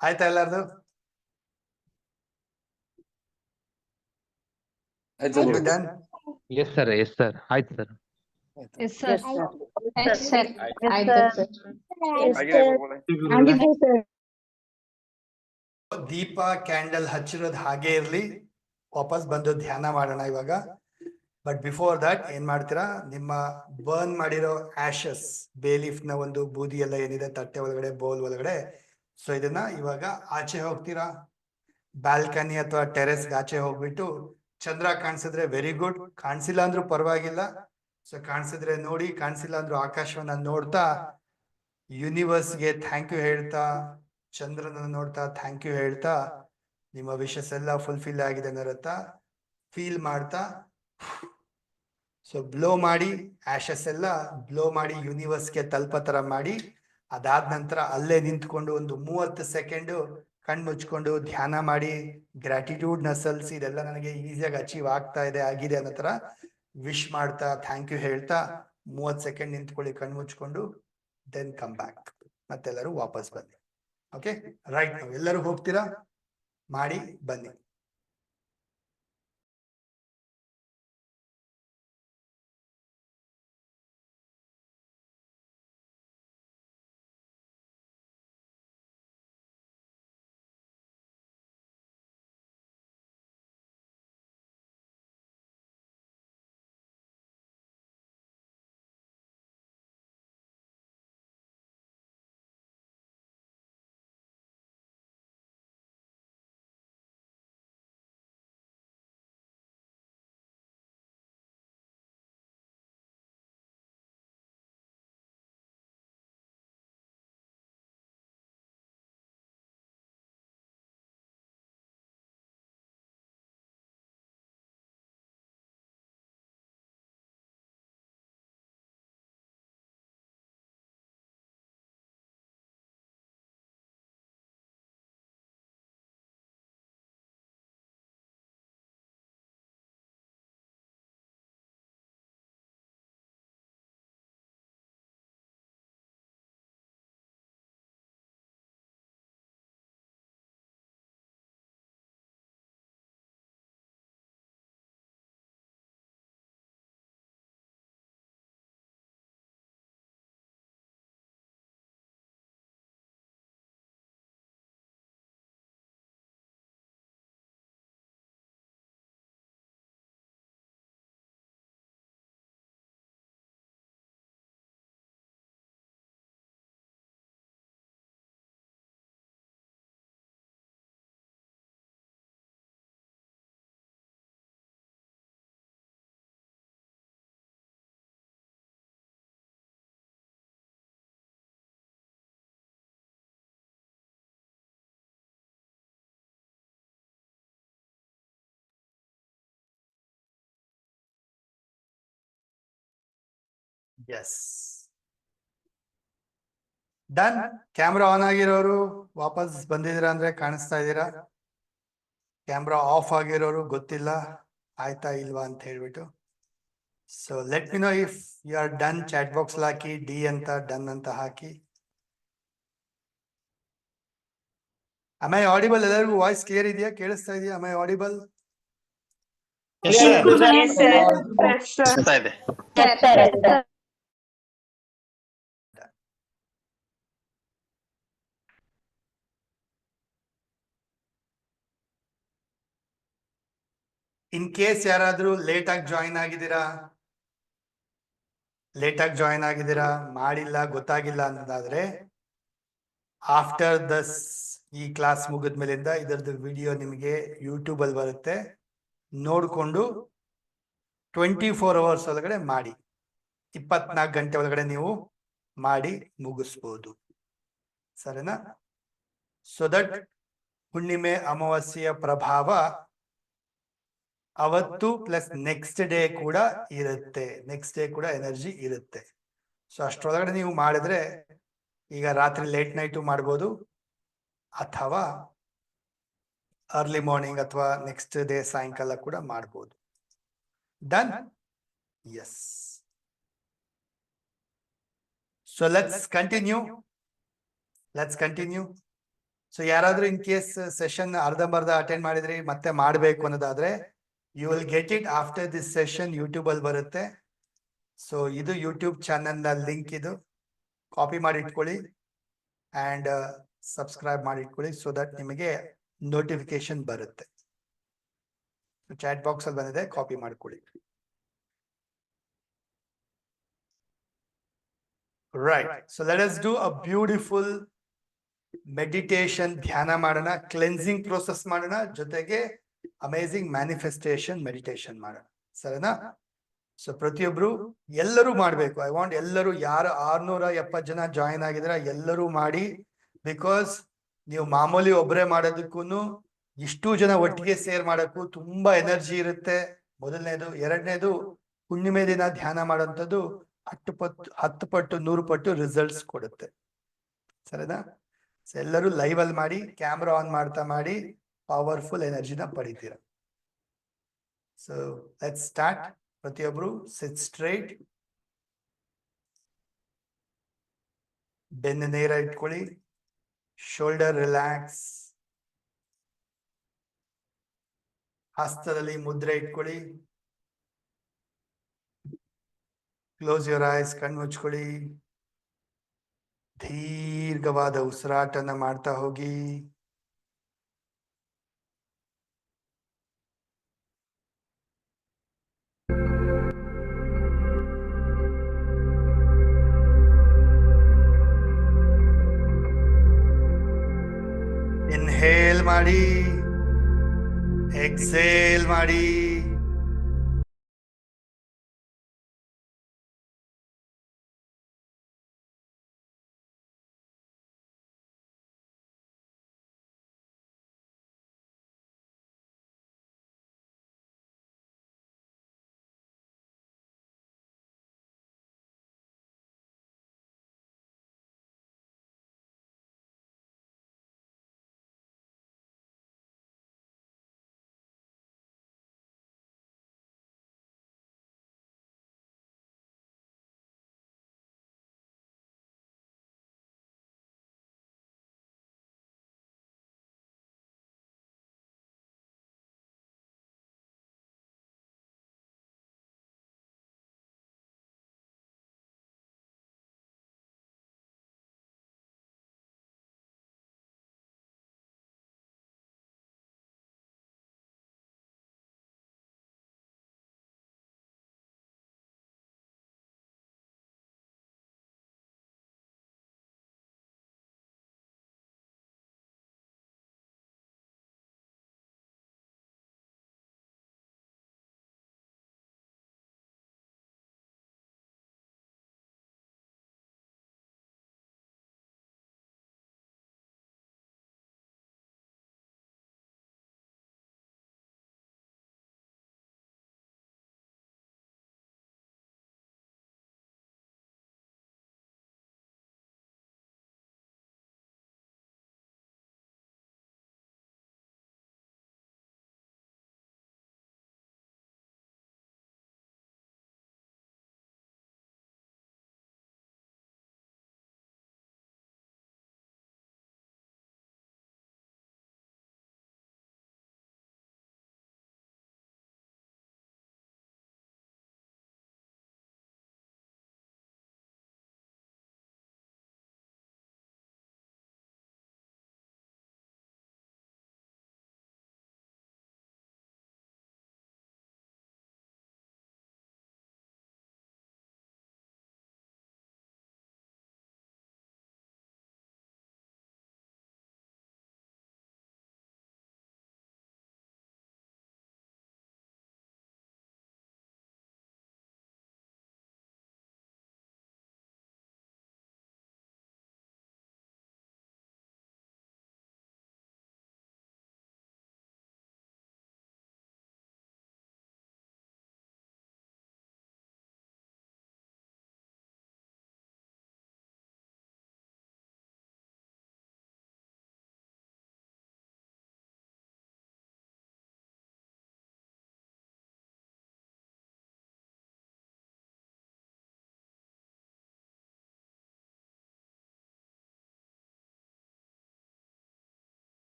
ಆಯ್ತಾ ಎಲ್ಲಾರ್ದು? ಡನ್? ಎಸ್ ಸರ್ ಆಯ್ತು ಸರ್. Yes sir. ಆಗಿದೆ ಸರ್. ದೀಪ ಕ್ಯಾಂಡಲ್ ಹಚ್ಚಿರೋದು ಹಾಗೆ ಇರ್ಲಿ, ವಾಪಸ್ ಬಂದು ಧ್ಯಾನ ಮಾಡೋಣ ಇವಾಗ. ಬಟ್ ಬಿಫೋರ್ ದಟ್ ಏನ್ ಮಾಡ್ತೀರಾ, ನಿಮ್ಮ ಬರ್ನ್ ಮಾಡಿರೋ ಆಶಸ್, ಬೇಲೀಫ್ ನ ಒಂದು ಬೂದಿ ಎಲ್ಲ ಏನಿದೆ ತಟ್ಟೆ ಒಳಗಡೆ, ಬೌಲ್ ಒಳಗಡೆ, ಸೊ ಇದನ್ನ ಇವಾಗ ಆಚೆ ಹೋಗ್ತೀರಾ, ಬಾಲ್ಕನಿ ಅಥವಾ ಟೆರೆಸ್ ಆಚೆ ಹೋಗ್ಬಿಟ್ಟು ಚಂದ್ರ ಕಾಣಿಸಿದ್ರೆ ವೆರಿ ಗುಡ್, ಕಾಣಿಸಿಲ್ಲ ಅಂದ್ರೂ ಪರವಾಗಿಲ್ಲ. ಸೊ ಕಾಣಿಸಿದ್ರೆ ನೋಡಿ, ಕಾಣಿಸಿಲ್ಲ ಅಂದ್ರೂ ಆಕಾಶವನ್ನ ನೋಡ್ತಾ ಯೂನಿವರ್ಸ್ಗೆ ಥ್ಯಾಂಕ್ ಯು ಹೇಳ್ತಾ, ಚಂದ್ರನ ನೋಡ್ತಾ ಥ್ಯಾಂಕ್ ಯು ಹೇಳ್ತಾ, ನಿಮ್ಮ ವಿಶಸ್ ಎಲ್ಲ ಫುಲ್ಫಿಲ್ ಆಗಿದೆ ಅನ್ನೋರತ್ತ ಫೀಲ್ ಮಾಡ್ತಾ, ಸೊ ಬ್ಲೋ ಮಾಡಿ, ಆಶಸ್ ಎಲ್ಲ ಬ್ಲೋ ಮಾಡಿ ಯೂನಿವರ್ಸ್ಗೆ ತಲುಪೋ ತರ ಮಾಡಿ. ಅದಾದ ನಂತರ ಅಲ್ಲೇ ನಿಂತ್ಕೊಂಡು ಒಂದು 30 ಸೆಕೆಂಡ್ ಕಣ್ ಮುಚ್ಕೊಂಡು ಧ್ಯಾನ ಮಾಡಿ, ಗ್ರಾಟಿಟ್ಯೂಡ್ ನ ಸಲ್ಸಿ, ಇದೆಲ್ಲ ನನಗೆ ಈಸಿಯಾಗಿ ಅಚೀವ್ ಆಗ್ತಾ ಇದೆ, ಆಗಿದೆ ಅನ್ನೋ ತರ ವಿಶ್ ಮಾಡ್ತಾ ಥ್ಯಾಂಕ್ ಯು ಹೇಳ್ತಾ 30 ಸೆಕೆಂಡ್ ನಿಂತ್ಕೊಳ್ಳಿ ಕಣ್ ಮುಚ್ಕೊಂಡು. ದೆನ್ ಕಮ್ ಬ್ಯಾಕ್, ಮತ್ತೆಲ್ಲರೂ ವಾಪಸ್ ಬನ್ನಿ. ಓಕೆ ರೈಟ್, ನಾವು ಎಲ್ಲರೂ ಹೋಗ್ತೀರಾ, ಮಾಡಿ ಬನ್ನಿ. S done. ಕ್ಯಾಮ್ರಾ ಆನ್ ಆಗಿರೋರು ವಾಪಸ್ ಬಂದಿದ್ದೀರಾ ಅಂದ್ರೆ ಕಾಣಿಸ್ತಾ ಇದ್ದೀರಾ, ಕ್ಯಾಮ್ರಾ ಆಫ್ ಆಗಿರೋರು ಗೊತ್ತಿಲ್ಲ ಆಯ್ತಾ ಇಲ್ವಾ ಅಂತ ಹೇಳ್ಬಿಟ್ಟು. So let me know if you are done. Chat box ಹಾಕಿ ಡಿ ಅಂತ, ಡನ್ ಅಂತ ಹಾಕಿ. am I audible? ಎಲ್ಲರಿಗೂ ವಾಯ್ಸ್ ಕ್ಲಿಯರ್ ಇದೆಯಾ, ಕೇಳಿಸ್ತಾ ಇದೆಯಾ? am I audible? In case ಯಾರಾದ್ರೂ ಲೇಟ್ ಆಗಿ ಜಾಯಿನ್ ಆಗಿದ್ದೀರಾ, ಮಾಡಿಲ್ಲ, ಗೊತ್ತಾಗಿಲ್ಲ ಅನ್ನೋದಾದ್ರೆ, ಆಫ್ಟರ್ ದಸ್ ಈ ಕ್ಲಾಸ್ ಮುಗಿದ್ಮೇಲಿಂದ ಇದರದ್ದು ವಿಡಿಯೋ ನಿಮಗೆ ಯೂಟ್ಯೂಬ್ ಅಲ್ಲಿ ಬರುತ್ತೆ, ನೋಡ್ಕೊಂಡು 24 ಅವರ್ಸ್ ಒಳಗಡೆ ಮಾಡಿ, 24 ಗಂಟೆ ಒಳಗಡೆ ನೀವು ಮಾಡಿ ಮುಗಿಸ್ಬೋದು. ಸರಿನಾ? ಸೊ ದಟ್ ಹುಣ್ಣಿಮೆ ಅಮಾವಾಸ್ಯೆಯ ಪ್ರಭಾವ ಅವತ್ತು ಪ್ಲಸ್ ನೆಕ್ಸ್ಟ್ ಡೇ ಕೂಡ ಇರುತ್ತೆ, ನೆಕ್ಸ್ಟ್ ಡೇ ಕೂಡ ಎನರ್ಜಿ ಇರುತ್ತೆ. ಸೊ ಅಷ್ಟರೊಳಗಡೆ ನೀವು ಮಾಡಿದ್ರೆ, ಈಗ ರಾತ್ರಿ ಲೇಟ್ ನೈಟು ಮಾಡ್ಬೋದು, ಅಥವಾ ಅರ್ಲಿ ಮಾರ್ನಿಂಗ್ ಅಥವಾ ನೆಕ್ಸ್ಟ್ ಡೇ ಸಾಯಂಕಾಲ ಕೂಡ ಮಾಡ್ಬೋದು. Done? Yes. So let's continue. Let's continue. So ಯಾರಾದ್ರೂ ಇನ್ ಕೇಸ್ ಸೆಷನ್ ಅರ್ಧಂಬರ್ಧ ಅಟೆಂಡ್ ಮಾಡಿದ್ರಿ ಮತ್ತೆ ಮಾಡಬೇಕು ಅನ್ನೋದಾದ್ರೆ you will get it after this session. YouTube ಅಲ್ಲಿ ಬರುತ್ತೆ. ಸೊ ಇದು ಯೂಟ್ಯೂಬ್ ಚಾನೆಲ್ ನ ಲಿಂಕ್, ಇದು ಕಾಪಿ ಮಾಡಿ ಇಟ್ಕೊಳ್ಳಿ ಅಂಡ್ ಸಬ್ಸ್ಕ್ರೈಬ್ ಮಾಡಿ ಇಟ್ಕೊಳ್ಳಿ ಸೊ ದಟ್ ನಿಮಗೆ ನೋಟಿಫಿಕೇಶನ್ ಬರುತ್ತೆ. ಚಾಟ್ ಬಾಕ್ಸ್ ಅಲ್ಲಿ ಬಂದಿದೆ, ಕಾಪಿ ಮಾಡ್ಕೊಳ್ಳಿ. Right, so let us do a beautiful meditation. ಧ್ಯಾನ ಮಾಡೋಣ, ಕ್ಲೆನ್ಸಿಂಗ್ ಪ್ರೋಸೆಸ್ ಮಾಡೋಣ, ಜೊತೆಗೆ ಅಮೇಜಿಂಗ್ ಮ್ಯಾನಿಫೆಸ್ಟೇಷನ್ ಮೆಡಿಟೇಷನ್ ಮಾಡೋಣ. ಸರಿನಾ? ಸೊ ಪ್ರತಿಯೊಬ್ರು ಎಲ್ಲರೂ ಮಾಡ್ಬೇಕು. ಐ ವಾಂಟ್ ಎಲ್ಲರೂ, ಯಾರು 670 ಜನ ಜಾಯಿನ್ ಆಗಿದ್ರೆ ಎಲ್ಲರೂ ಮಾಡಿ. ಬಿಕಾಸ್ ನೀವು ಮಾಮೂಲಿ ಒಬ್ಬರೇ ಮಾಡೋದಕ್ಕೂ ಇಷ್ಟು ಜನ ಒಟ್ಟಿಗೆ ಸೇರ್ ಮಾಡಕ್ಕೂ ತುಂಬಾ ಎನರ್ಜಿ ಇರುತ್ತೆ. ಮೊದಲನೇದು. ಎರಡನೇದು, ಹುಣ್ಣಿಮೆ ದಿನ ಧ್ಯಾನ ಮಾಡೋಂಥದ್ದು 10 ಪಟ್ಟು 100 ಪಟ್ಟು ರಿಸಲ್ಟ್ಸ್ ಕೊಡುತ್ತೆ. ಸರಿನಾ? ಸೊ ಎಲ್ಲರೂ ಲೈವ್ ಅಲ್ಲಿ ಮಾಡಿ, ಕ್ಯಾಮ್ರಾ ಆನ್ ಮಾಡ್ತಾ ಮಾಡಿ, ಪವರ್ಫುಲ್ ಎನರ್ಜಿನ ಪಡಿತೀರ. So let's start. ಪ್ರತಿಯೊಬ್ರು ಸಿಟ್ ಸ್ಟ್ರೈಟ್, ಬೆನ್ನು ನೇರ ಇಟ್ಕೊಳ್ಳಿ, ಶೋಲ್ಡರ್ ರಿಲ್ಯಾಕ್ಸ್, ಹಸ್ತದಲ್ಲಿ ಮುದ್ರೆ ಇಟ್ಕೊಳ್ಳಿ, ಕ್ಲೋಸ್ ಯುವರ್ ಐಸ್, ಕಣ್ಣು ಮುಚ್ಕೊಳ್ಳಿ, ದೀರ್ಘವಾದ ಉಸಿರಾಟನ ಮಾಡ್ತಾ ಹೋಗಿ. ಇನ್ಹೇಲ್ ಮಾಡಿ, ಎಕ್ಸೇಲ್ ಮಾಡಿ.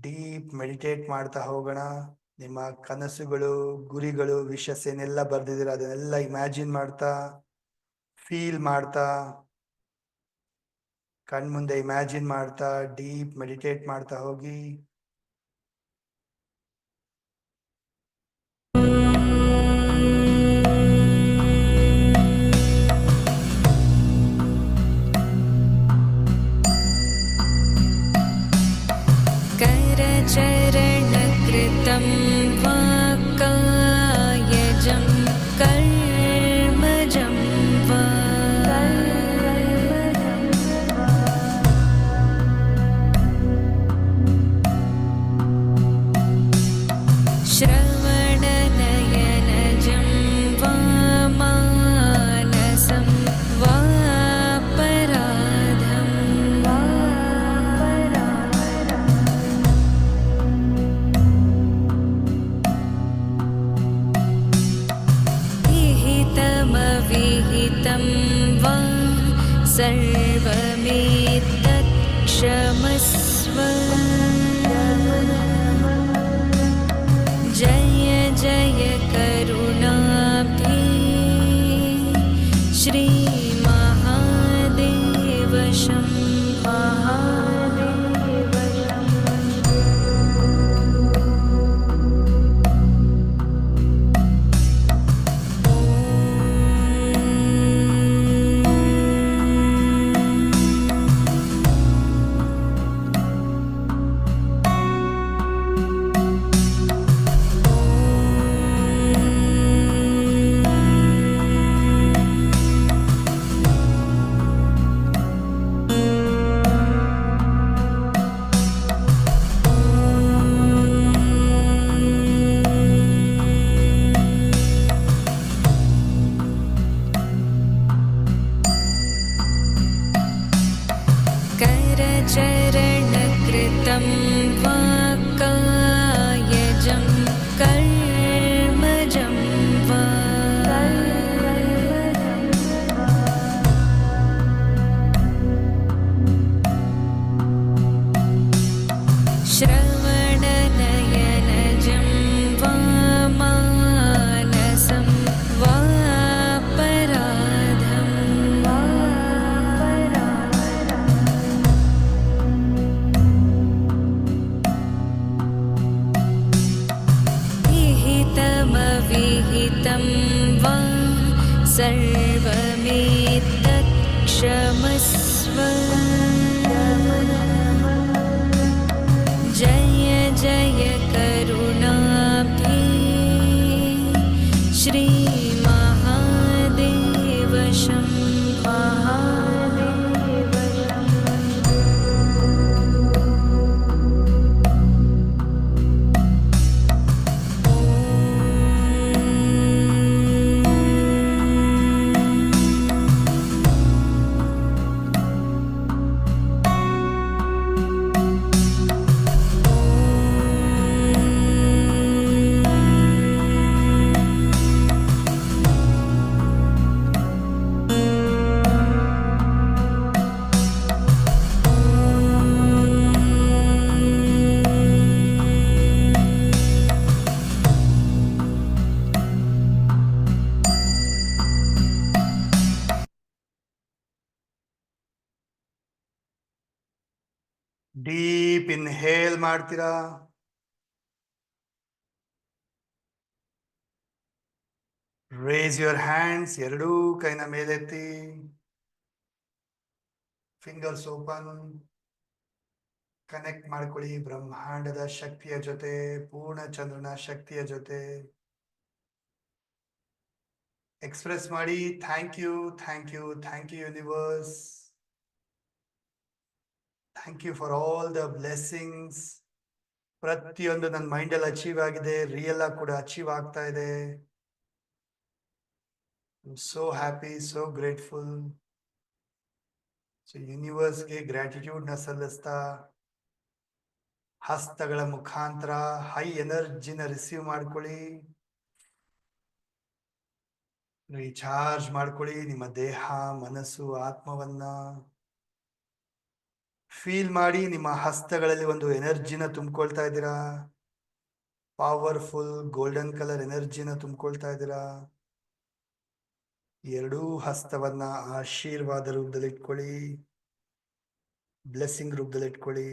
ಡೀಪ್ ಮೆಡಿಟೇಟ್ ಮಾಡ್ತಾ ಹೋಗೋಣ. ನಿಮ್ಮ ಕನಸುಗಳು, ಗುರಿಗಳು, ವಿಷಸ್ ಏನೆಲ್ಲ ಬರ್ದಿದ್ದೀರ ಅದನ್ನೆಲ್ಲ ಇಮ್ಯಾಜಿನ್ ಮಾಡ್ತಾ, ಫೀಲ್ ಮಾಡ್ತಾ, ಕಣ್ಮುಂದೆ ಇಮ್ಯಾಜಿನ್ ಮಾಡ್ತಾ, ಡೀಪ್ ಮೆಡಿಟೇಟ್ ಮಾಡ್ತಾ ಹೋಗಿ. करचरणकृतं वाक्कायजं कर्मजं वा श्रवणनयनजं वा मानसं वा पराधं वा विहितमविहितं वा सर्वमेतत् क्षमस्व। जय जय करुणाब्धे श्रीमहादेव शम्भो। करचरणकृतं वाक्कायजं कर्मजं वा श्रवणनयनजं वा मानसं वा पराधं वा विहितमविहितं वा सर्वमेतत् क्षमस्व। जय जय करुणाब्धे श्रीमहादेव शम्भो। ಡೀಪ್ ಇನ್ಹೇಲ್ ಮಾಡ್ತೀರಾ. ರೇಸ್ ಯುವರ್ ಹ್ಯಾಂಡ್ಸ್, ಎರಡೂ ಕೈನ ಮೇಲೆತ್ತಿ. Fingers open. ಕನೆಕ್ಟ್ ಮಾಡ್ಕೊಳ್ಳಿ ಬ್ರಹ್ಮಾಂಡದ ಶಕ್ತಿಯ ಜೊತೆ, ಪೂರ್ಣ ಚಂದ್ರನ ಶಕ್ತಿಯ ಜೊತೆ. ಎಕ್ಸ್ಪ್ರೆಸ್ ಮಾಡಿ, thank you, thank you, thank you universe. Thank you for all the blessings. ಪ್ರತಿಯೊಂದು ನನ್ನ ಮೈಂಡಲ್ಲಿ ಅಚೀವ್ ಆಗಿದೆ, ರಿಯಲ್ ಆಗಿ ಕೂಡ ಅಚೀವ್ ಆಗ್ತಾ ಇದೆ. So happy, so grateful. So ಯೂನಿವರ್ಸ್ಗೆ ಗ್ರ್ಯಾಟಿಟ್ಯೂಡ್ ನ ಸಲ್ಲಿಸ್ತಾ ಹಸ್ತಗಳ ಮುಖಾಂತರ ಹೈ ಎನರ್ಜಿನ ರಿಸೀವ್ ಮಾಡ್ಕೊಳ್ಳಿ. ರೀಚಾರ್ಜ್ ಮಾಡ್ಕೊಳ್ಳಿ ನಿಮ್ಮ ದೇಹ, ಮನಸ್ಸು, ಆತ್ಮವನ್ನ. ಫೀಲ್ ಮಾಡಿ ನಿಮ್ಮ ಹಸ್ತಗಳಲ್ಲಿ ಒಂದು ಎನರ್ಜಿನ ತುಂಬಿಕೊಳ್ತಾ ಇದ್ದೀರಾ. ಪವರ್ಫುಲ್ ಗೋಲ್ಡನ್ ಕಲರ್ ಎನರ್ಜಿನ ತುಂಬಿಕೊಳ್ತಾ ಇದ್ದೀರಾ. ಎರಡೂ ಹಸ್ತವನ್ನ ಆಶೀರ್ವಾದ ರೂಪದಲ್ಲಿ ಇಟ್ಕೊಳ್ಳಿ, ಬ್ಲೆಸ್ಸಿಂಗ್ ರೂಪದಲ್ಲಿ ಇಟ್ಕೊಳ್ಳಿ.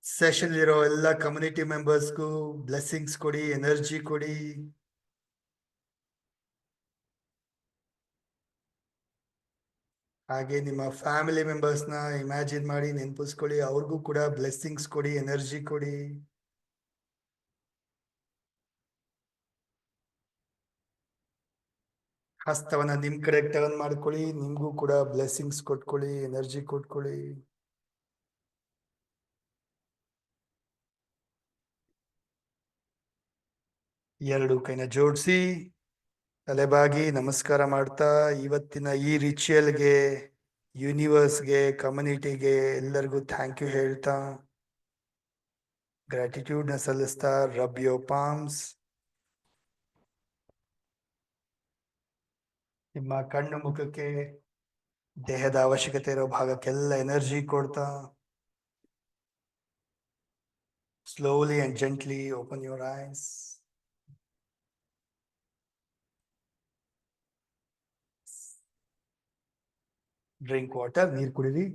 ಸೆಷನ್ ಇರೋ ಎಲ್ಲ ಕಮ್ಯುನಿಟಿ ಮೆಂಬರ್ಸ್ಗೂ ಬ್ಲೆಸ್ಸಿಂಗ್ಸ್ ಕೊಡಿ, ಎನರ್ಜಿ ಕೊಡಿ. ಹಾಗೆ ನಿಮ್ಮ ಫ್ಯಾಮಿಲಿ ಮೆಂಬರ್ಸ್ನ ಇಮ್ಯಾಜಿನ್ ಮಾಡಿ ನೆನಪಿಸ್ಕೊಳ್ಳಿ, ಅವ್ರಿಗೂ ಕೂಡ ಬ್ಲೆಸ್ಸಿಂಗ್ಸ್ ಕೊಡಿ, ಎನರ್ಜಿ ಕೊಡಿ. ಹಸ್ತವನ್ನ ನಿಮ್ ಕಡೆ ಟರ್ನ್ ಮಾಡ್ಕೊಳ್ಳಿ, ನಿಮ್ಗೂ ಕೂಡ ಬ್ಲೆಸ್ಸಿಂಗ್ಸ್ ಕೊಟ್ಕೊಳ್ಳಿ, ಎನರ್ಜಿ ಕೊಟ್ಕೊಳ್ಳಿ. ಎರಡು ಕೈನ ಜೋಡಿಸಿ ತಲೆಬಾಗಿ ನಮಸ್ಕಾರ ಮಾಡ್ತಾ ಇವತ್ತಿನ ಈ ರಿಚುವಲ್ಗೆ, ಯೂನಿವರ್ಸ್ಗೆ, ಕಮ್ಯುನಿಟಿಗೆ ಎಲ್ಲರಿಗೂ ಥ್ಯಾಂಕ್ ಯು ಹೇಳ್ತಾ, ಗ್ರಾಟಿಟ್ಯೂಡ್ ನ ಸಲ್ಲಿಸ್ತಾ, ರಬ್ ಯೋರ್ ಪಾಮ್ಸ್. ನಿಮ್ಮ ಕಣ್ಣು ಮುಖಕ್ಕೆ, ದೇಹದ ಅವಶ್ಯಕತೆ ಇರೋ ಭಾಗಕ್ಕೆಲ್ಲ ಎನರ್ಜಿ ಕೊಡ್ತಾ, slowly and gently open your eyes. Drink water, ನೀರು ಕುಡಿರಿ.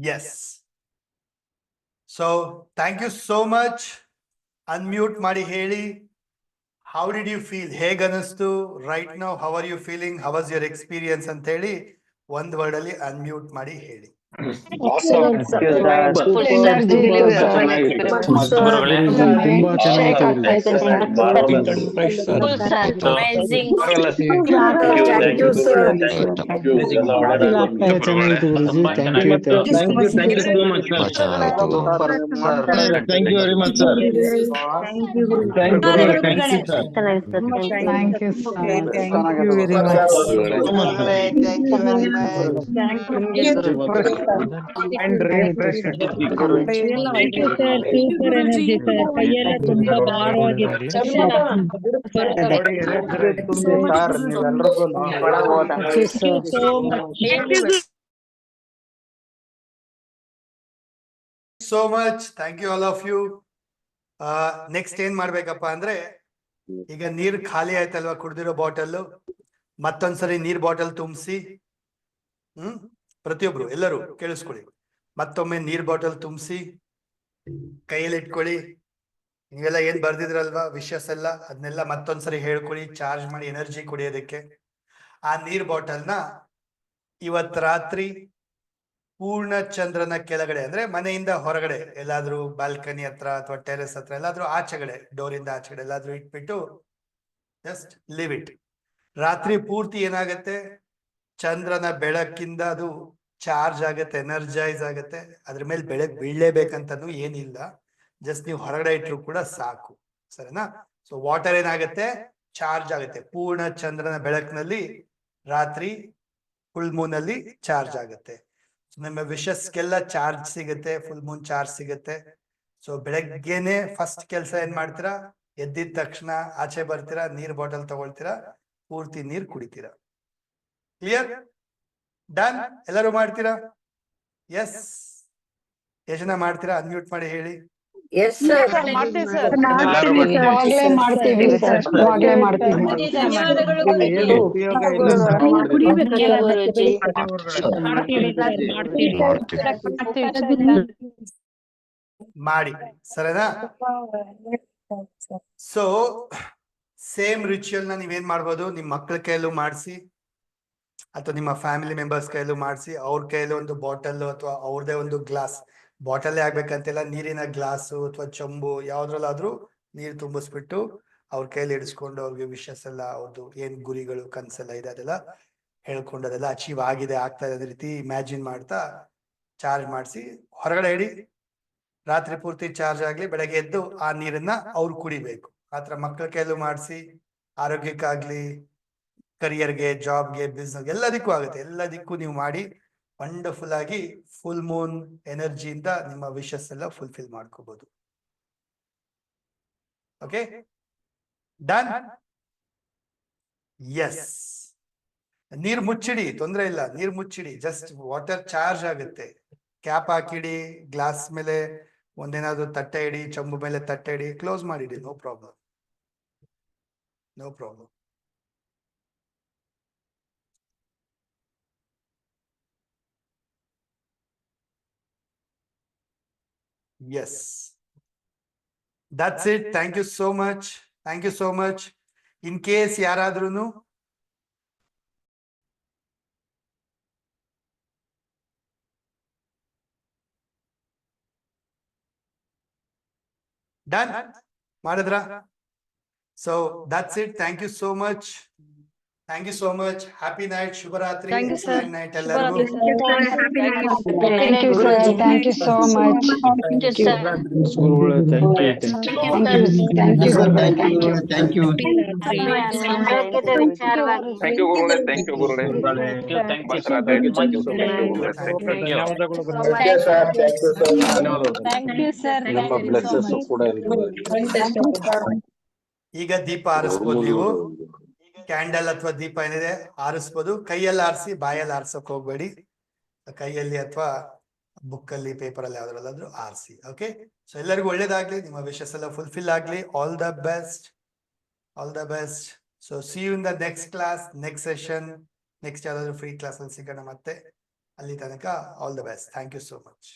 Yes. So, thank you so much. Unmute ಮಾಡಿ ಹೇಳಿ. How did you feel? ಹೇಗೆ ಅನಿಸ್ತು? Right now, how are you feeling? How was your experience ಅಂತ ಹೇಳಿ ಒಂದ್ ವರ್ಡ್ ಅಲ್ಲಿ ಅನ್ಮ್ಯೂಟ್ ಮಾಡಿ ಹೇಳಿ. ತುಂಬಾ ಚೆನ್ನಾಗಿತ್ತು. So much. Thank you all of you. Next ಏನ್ ಮಾಡ್ಬೇಕಪ್ಪ ಅಂದ್ರೆ, ಈಗ ನೀರ್ ಖಾಲಿ ಆಯ್ತಲ್ವಾ ಕುಡ್ದಿರೋ ಬಾಟಲ್, ಮತ್ತೊಂದ್ಸರಿ ನೀರ್ ಬಾಟಲ್ ತುಂಬಿಸಿ. ಪ್ರತಿಯೊಬ್ರು ಎಲ್ಲರೂ ಕೇಳಿಸ್ಕೊಳ್ಳಿ. ಮತ್ತೊಮ್ಮೆ ನೀರ್ ಬಾಟಲ್ ತುಂಬಿಸಿ ಕೈಯಲ್ಲಿ ಇಟ್ಕೊಳ್ಳಿ. ನೀವೆಲ್ಲ ಏನ್ ಬರ್ದಿದ್ರಲ್ವಾ ವಿಷಸ್ ಎಲ್ಲ, ಅದನ್ನೆಲ್ಲ ಮತ್ತೊಂದ್ಸರಿ ಹೇಳ್ಕೊಳ್ಳಿ. ಚಾರ್ಜ್ ಮಾಡಿ ಎನರ್ಜಿ ಕುಡಿಯೋದಕ್ಕೆ. ಆ ನೀರ್ ಬಾಟಲ್ನ ಇವತ್ ರಾತ್ರಿ ಪೂರ್ಣ ಚಂದ್ರನ ಕೆಳಗಡೆ, ಅಂದ್ರೆ ಮನೆಯಿಂದ ಹೊರಗಡೆ ಎಲ್ಲಾದ್ರೂ ಬಾಲ್ಕನಿ ಹತ್ರ ಅಥವಾ ಟೆರೆಸ್ ಹತ್ರ ಎಲ್ಲಾದ್ರೂ ಆಚೆಗಡೆ, ಡೋರಿಂದ ಆಚೆಗಡೆ ಎಲ್ಲಾದ್ರೂ ಇಟ್ಬಿಟ್ಟು ಜಸ್ಟ್ ಲಿವ್ ಇಟ್. ರಾತ್ರಿ ಪೂರ್ತಿ ಏನಾಗತ್ತೆ, ಚಂದ್ರನ ಬೆಳಕಿಂದ ಅದು ಚಾರ್ಜ್ ಆಗತ್ತೆ, ಎನರ್ಜೈಸ್ ಆಗತ್ತೆ. ಅದ್ರ ಮೇಲೆ ಬೆಳಕ್ ಬೀಳಲೇಬೇಕಂತನೂ ಏನಿಲ್ಲ, ಜಸ್ಟ್ ನೀವು ಹೊರಗಡೆ ಇಟ್ರು ಕೂಡ ಸಾಕು, ಸರಿನಾ? ಸೊ ವಾಟರ್ ಏನಾಗತ್ತೆ, ಚಾರ್ಜ್ ಆಗುತ್ತೆ. ಪೂರ್ಣ ಚಂದ್ರನ ಬೆಳಕಿನಲ್ಲಿ ರಾತ್ರಿ ಫುಲ್ ಮೂನ್ ಅಲ್ಲಿ ಚಾರ್ಜ್ ಆಗತ್ತೆ. ನಿಮ್ಮ ವಿಷಸ್ಗೆಲ್ಲ ಚಾರ್ಜ್ ಸಿಗುತ್ತೆ, ಫುಲ್ ಮೂನ್ ಚಾರ್ಜ್ ಸಿಗುತ್ತೆ. ಸೊ ಬೆಳಗ್ಗೆನೆ ಫಸ್ಟ್ ಕೆಲಸ ಏನ್ ಮಾಡ್ತೀರಾ, ಎದ್ದಿದ ತಕ್ಷಣ ಆಚೆ ಬರ್ತೀರಾ, ನೀರ್ ಬಾಟಲ್ ತಗೊಳ್ತೀರಾ, ಪೂರ್ತಿ ನೀರ್ ಕುಡಿತೀರಾ. ಕ್ಲಿಯರ್? ಡನ್? ಎಲ್ಲರೂ ಮಾಡ್ತೀರಾ? ಎಸ್. ಎಷ್ಟು ಜನ ಮಾಡ್ತೀರಾ? ಅನ್ಮ್ಯೂಟ್ ಮಾಡಿ ಹೇಳಿ. ಮಾಡಿ, ಸರಿನಾ? ಸೊ ಸೇಮ್ ರಿಚುವಲ್ ನ ನೀವೇನ್ ಮಾಡ್ಬೋದು, ನಿಮ್ ಮಕ್ಳ ಕೈಯಲ್ಲೂ ಮಾಡಿಸಿ ಅಥವಾ ನಿಮ್ಮ ಫ್ಯಾಮಿಲಿ ಮೆಂಬರ್ಸ್ ಕೈಯಲ್ಲೂ ಮಾಡಿಸಿ. ಅವ್ರ ಕೈಯಲ್ಲಿ ಒಂದು ಬಾಟಲ್ ಅಥವಾ ಅವ್ರದೇ ಒಂದು ಗ್ಲಾಸ್, ಬಾಟಲ್ಲೇ ಆಗ್ಬೇಕಂತೆಲ್ಲ, ನೀರಿನ ಗ್ಲಾಸು ಅಥವಾ ಚಂಬು ಯಾವ್ದ್ರಲ್ಲಾದ್ರೂ ನೀರು ತುಂಬಿಸ್ಬಿಟ್ಟು ಅವ್ರ ಕೈಯಲ್ಲಿ ಇಡಿಸ್ಕೊಂಡು ಅವ್ರಿಗೆ ವಿಷಸ್ ಎಲ್ಲ, ಅವ್ರದ್ದು ಏನ್ ಗುರಿಗಳು ಕನ್ಸೆಲ್ಲ ಇದೆ ಅದೆಲ್ಲ ಹೇಳ್ಕೊಂಡು, ಅದೆಲ್ಲ ಅಚೀವ್ ಆಗಿದೆ, ಆಗ್ತಾ ಇದೆ ರೀತಿ ಇಮ್ಯಾಜಿನ್ ಮಾಡ್ತಾ ಚಾರ್ಜ್ ಮಾಡಿಸಿ ಹೊರಗಡೆ ಇಡಿ. ರಾತ್ರಿ ಪೂರ್ತಿ ಚಾರ್ಜ್ ಆಗ್ಲಿ, ಬೆಳಗ್ಗೆ ಎದ್ದು ಆ ನೀರನ್ನ ಅವ್ರು ಕುಡಿಬೇಕು. ಆತರ ಮಕ್ಕಳ ಕೈಲೂ ಮಾಡಿಸಿ, ಆರೋಗ್ಯಕ್ಕಾಗ್ಲಿ, ಕರಿಯರ್ಗೆ, ಜಾಬ್ಗೆ, ಬಿಸ್ನೆಸ್ ಎಲ್ಲದಕ್ಕೂ ಆಗುತ್ತೆ. ಎಲ್ಲದಕ್ಕೂ ನೀವು ಮಾಡಿ ವಂಡರ್ಫುಲ್ ಆಗಿ ಫುಲ್ ಮೂನ್ ಎನರ್ಜಿಯಿಂದ ನಿಮ್ಮ ವಿಶಸ್ ಎಲ್ಲ ಫುಲ್ಫಿಲ್ ಮಾಡ್ಕೋಬಹುದು. Okay, done. ಎಸ್, ನೀರ್ ಮುಚ್ಚಿಡಿ, ತೊಂದ್ರೆ ಇಲ್ಲ, ನೀರ್ ಮುಚ್ಚಿಡಿ. ಜಸ್ಟ್ ವಾಟರ್ ಚಾರ್ಜ್ ಆಗುತ್ತೆ. ಕ್ಯಾಪ್ ಹಾಕಿಡಿ, ಗ್ಲಾಸ್ ಮೇಲೆ ಒಂದೇನಾದ್ರು ತಟ್ಟೆ ಇಡಿ, ಚಂಬು ಮೇಲೆ ತಟ್ಟೆ ಇಡಿ, ಕ್ಲೋಸ್ ಮಾಡಿಡಿ. No problem, no problem. Yes, that's it. Thank you so much, thank you so much. In case ಯಾರಾದ್ರೂ ಡನ್ ಮಾಡಿದ್ರ? So that's it. Thank you so much, thank you so much. Happy night, ಶುಭರಾತ್ರಿ, excellent night ಎಲ್ಲರಿಗೂ. Thank you, sir. Thank you so much. Thank you, sir. ಗುರುಗಳೇ, thank you. Thank you, ಗುರುಗಳೇ. Thank you. ಆರೋಗ್ಯದ ವಿಚಾರವಾಗಿ thank you ಗುರುಗಳೇ, thank you ಗುರುಗಳೇ. ಧನ್ಯವಾದಗಳು Thank you, sir. ನಮ್ಮ ಬ್ಲೆಸ್ಸಸ್ ಕೂಡ ಈಗ ದೀಪ ಆರಿಸ್ಬೋದು ನೀವು. ಕ್ಯಾಂಡಲ್ ಅಥವಾ ದೀಪ ಏನಿದೆ ಆರಿಸ್ಬೋದು. ಕೈಯಲ್ಲಿ ಆರಿಸಿ, ಬಾಯಲ್ಲಿ ಆರ್ಸಕ್ ಹೋಗ್ಬೇಡಿ. ಕೈಯಲ್ಲಿ ಅಥವಾ ಬುಕ್ಕಲ್ಲಿ, ಪೇಪರಲ್ಲಿ ಯಾವ್ದ್ರಲ್ಲಾದ್ರೂ ಆರಿಸಿ. ಓಕೆ, ಸೊ ಎಲ್ಲರಿಗೂ ಒಳ್ಳೇದಾಗ್ಲಿ, ನಿಮ್ಮ ವಿಶಸ್ ಎಲ್ಲ ಫುಲ್ಫಿಲ್ ಆಗ್ಲಿ. All the best, all the best. So see you in the next class, next session, next ಯಾವ್ದಾದ್ರು ಫ್ರೀ ಕ್ಲಾಸ್ ಅಲ್ಲಿ ಸಿಗೋಣ ಮತ್ತೆ. ಅಲ್ಲಿ ತನಕ all the best. Thank you so much.